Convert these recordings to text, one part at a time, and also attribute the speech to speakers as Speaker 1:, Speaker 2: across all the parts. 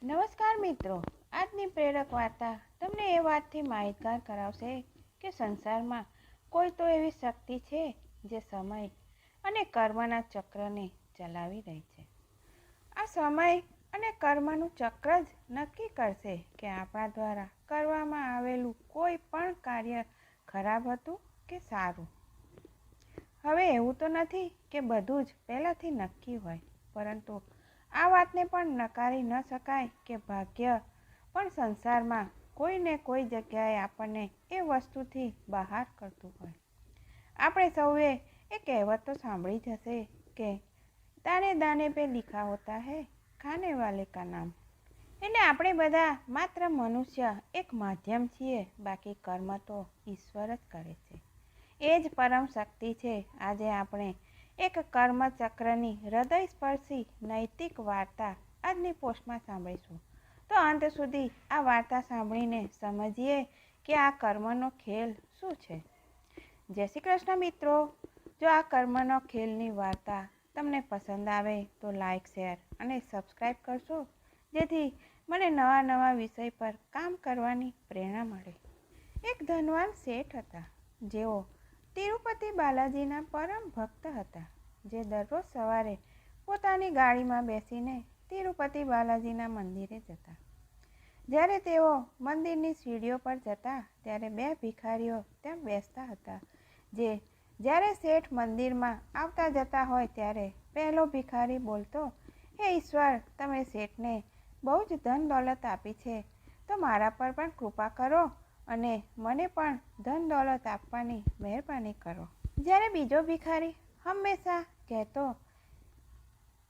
Speaker 1: નમસ્કાર મિત્રો, આજની પ્રેરક વાર્તા તમને એ વાતથી માહિતગાર કરાવશે કે સંસારમાં કોઈ તો એવી શક્તિ છે જે સમય અને કર્મના ચક્રને ચલાવી રહી છે. આ સમય અને કર્મનું ચક્ર જ નક્કી કરશે કે આપણા દ્વારા કરવામાં આવેલું કોઈ પણ કાર્ય ખરાબ હતું કે સારું. હવે એવું તો નથી કે બધું જ પહેલાંથી નક્કી હોય, પરંતુ આ વાતને પણ નકારી ન શકાય કે ભાગ્ય પણ સંસારમાં કોઈ ને કોઈ જગ્યાએ આપણને એ વસ્તુથી બહાર કરતું હોય. આપણે સૌએ એ કહેવત તો સાંભળી જ હશે કે દાને દાને પે લિખા હોતા હૈ ખાને વાલે કા નામ. એટલે આપણે બધા માત્ર મનુષ્ય એક માધ્યમ છીએ, બાકી કર્મ તો ઈશ્વર જ કરે છે. એ જ પરમ શક્તિ છે. આજે આપણે એક કર્મચક્રની હૃદયસ્પર્શી નૈતિક વાર્તા આજની પોસ્ટમાં સાંભળીશું. તો અંત સુધી આ વાર્તા સાંભળીને સમજીએ કે આ કર્મનો ખેલ શું છે. જય શ્રી કૃષ્ણ મિત્રો. જો આ કર્મનો ખેલની વાર્તા તમને પસંદ આવે તો લાઈક, શેર અને સબસ્ક્રાઈબ કરશો, જેથી મને નવા નવા વિષય પર કામ કરવાની પ્રેરણા મળે. એક ધનવાન શેઠ હતા, જેઓ તિરુપતિ બાલાજીના પરમ ભક્ત હતા, જે દરરોજ સવારે પોતાની ગાડીમાં બેસીને તિરુપતિ બાલાજીના મંદિરે જતા. જ્યારે તેઓ મંદિરની સીડીઓ પર જતા, ત્યારે બે ભિખારીઓ ત્યાં બેસતા હતા, જે જ્યારે શેઠ મંદિરમાં આવતા જતા હોય ત્યારે પહેલો ભિખારી બોલતો, હે ઈશ્વર, તમે શેઠને બહુ જ ધન દોલત આપી છે, તો મારા પર પણ કૃપા કરો અને મને પણ ધન દોલત આપવાની મહેરબાની કરો. જ્યારે બીજો ભિખારી હંમેશા કહેતો,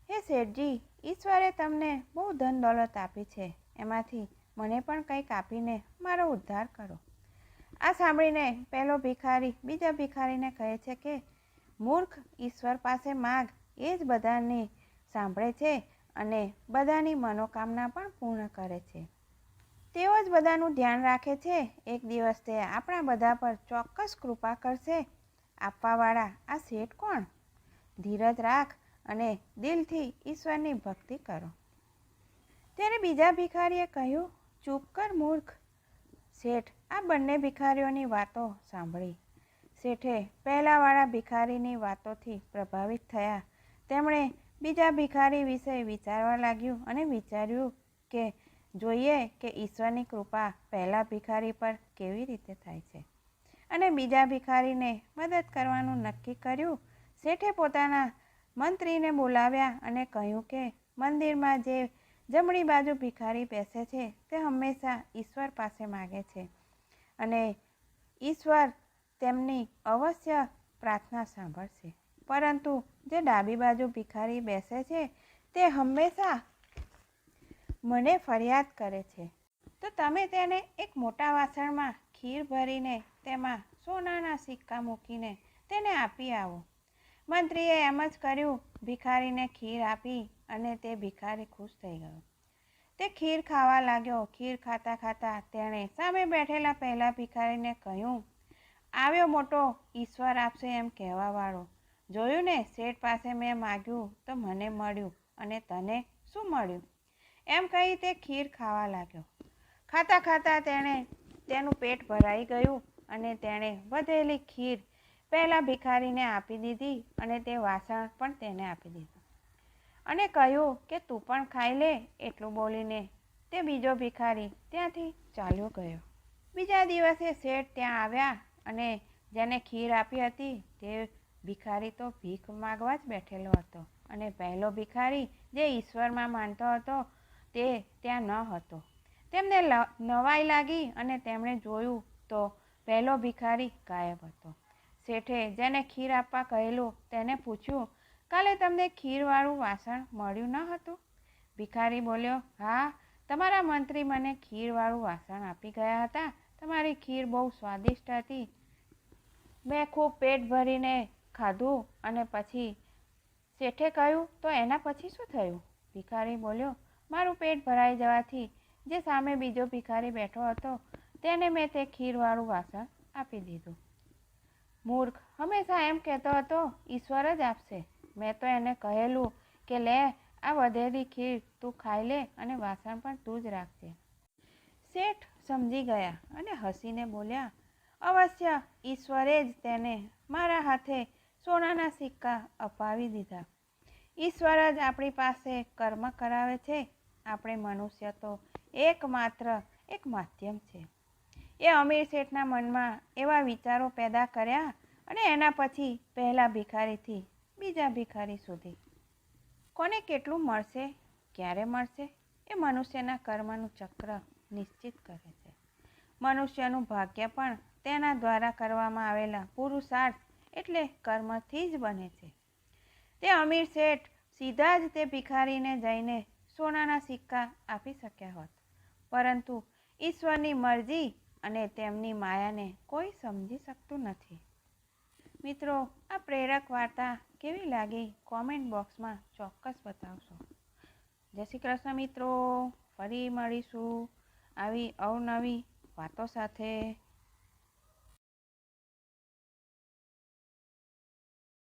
Speaker 1: હે શેઠજી, ઈશ્વરે તમને બહુ ધન દોલત આપી છે, એમાંથી મને પણ કંઈક આપીને મારો ઉદ્ધાર કરો. આ સાંભળીને પહેલો ભિખારી બીજા ભિખારીને કહે છે કે મૂર્ખ, ઈશ્વર પાસે માગ, એ જ બધાની સાંભળે છે અને બધાની મનોકામના પણ પૂર્ણ કરે છે. તેઓ જ બધાનું ધ્યાન રાખે છે. એક દિવસ તે આપણા બધા પર ચોક્કસ કૃપા કરશે. આપવાવાળા આ શેઠ કોણ? ધીરજ રાખ અને દિલથી ઈશ્વરની ભક્તિ કરો. ત્યારે બીજા ભિખારીએ કહ્યું, ચૂપ કર મૂર્ખ. શેઠ આ બંને ભિખારીઓની વાતો સાંભળી. શેઠે પહેલાવાળા ભિખારીની વાતોથી પ્રભાવિત થયા. તેમણે બીજા ભિખારી વિશે વિચારવા લાગ્યું અને વિચાર્યું કે જોઈએ કે ઈશ્વરની કૃપા પહેલા ભિખારી પર કેવી રીતે થાય છે, અને બીજા ભિખારીને મદદ કરવાનું નક્કી કર્યું. શેઠે પોતાના મંત્રીને બોલાવ્યા અને કહ્યું કે મંદિરમાં જે જમણી બાજુ ભિખારી બેસે છે તે હંમેશા ઈશ્વર પાસે માગે છે અને ઈશ્વર તેમની અવશ્ય પ્રાર્થના સાંભળશે, પરંતુ જે ડાબી બાજુ ભિખારી બેસે છે તે હંમેશા મને ફરિયાદ કરે છે. તો તમે તેને એક મોટા વાસણમાં ખીર ભરીને તેમાં સોનાના સિક્કા મૂકીને તેને આપી આવો. મંત્રીએ એમ જ કર્યું. ભિખારીને ખીર આપી અને તે ભિખારી ખુશ થઈ ગયો. તે ખીર ખાવા લાગ્યો. ખીર ખાતા ખાતા તેણે સામે બેઠેલા પહેલા ભિખારીને કહ્યું, આવ્યો મોટો ઈશ્વર આપશે એમ કહેવાવાળો, જોયું ને, શેઠ પાસે મેં માગ્યું તો મને મળ્યું, અને તને શું મળ્યું? એમ કહી તે ખીર ખાવા લાગ્યો. ખાતા ખાતા તેનું પેટ ભરાઈ ગયું અને તેણે વધેલી ખીર પહેલા ભિખારીને આપી દીધી અને તે વાસણ પણ તેને આપી દીધું અને કહ્યું કે તું પણ ખાઈ લે. એટલું બોલીને તે બીજો ભિખારી ત્યાંથી ચાલ્યો ગયો. બીજા દિવસે શેઠ ત્યાં આવ્યા અને જેને ખીર આપી હતી તે ભિખારી તો ભીખ માગવા જ બેઠેલો હતો, અને પહેલો ભિખારી જે ઈશ્વરમાં માનતો હતો તે ત્યાં ન હતો. તેમને નવાઈ લાગી અને તેમણે જોયું તો પહેલો ભિખારી ગાયબ હતો. શેઠે જેને ખીર આપવા કહેલું તેને પૂછ્યું, કાલે તમને ખીરવાળું વાસણ મળ્યું ન હતું? ભિખારી બોલ્યો, હા, તમારા મંત્રી મને ખીરવાળું વાસણ આપી ગયા હતા. તમારી ખીર બહુ સ્વાદિષ્ટ હતી. મેં ખૂબ પેટ ભરીને ખાધું. અને પછી શેઠે કહ્યું, તો એના પછી શું થયું? ભિખારી બોલ્યો, મારું પેટ ભરાઈ જવાથી જે સામે બીજો ભિખારી બેઠો હતો તેને મેં તે ખીરવાળું વાસણ આપી દીધું. મૂર્ખ, હંમેશા એમ કહેતો હતો ઈશ્વર જ આપશે. મેં તો એને કહેલું કે લે, આ વધેલી ખીર તું ખાઈ લે અને વાસણ પણ તું જ રાખજે. શેઠ સમજી ગયા અને હસીને બોલ્યા, અવશ્ય ઈશ્વરે જ તેને મારા હાથે સોનાના સિક્કા અપાવી દીધા. ઈશ્વર જ આપણી પાસે કર્મ કરાવે છે. આપણે મનુષ્ય તો એકમાત્ર એક માધ્યમ છે. એ અમીર શેઠના મનમાં એવા વિચારો પેદા કર્યા અને એના પછી પહેલા ભિખારીથી બીજા ભિખારી સુધી કોને કેટલું મળશે, ક્યારે મળશે, એ મનુષ્યના કર્મનું ચક્ર નિશ્ચિત કરે છે. મનુષ્યનું ભાગ્ય પણ તેના દ્વારા કરવામાં આવેલા પુરુષાર્થ એટલે કર્મથી જ બને છે. તે અમીર શેઠ સીધા જ તે ભિખારીને જઈને સોનાના સિક્કા આપી શક્યા હોત, પરંતુ ઈશ્વરની મરજી અને તેમની માયાને કોઈ સમજી શકતું નથી. મિત્રો, આ પ્રેરક વાર્તા કેવી લાગી કોમેન્ટ બોક્સમાં ચોક્કસ બતાવશો. જય શ્રી કૃષ્ણ મિત્રો. ફરી મળીશું આવી અવનવી વાતો સાથે.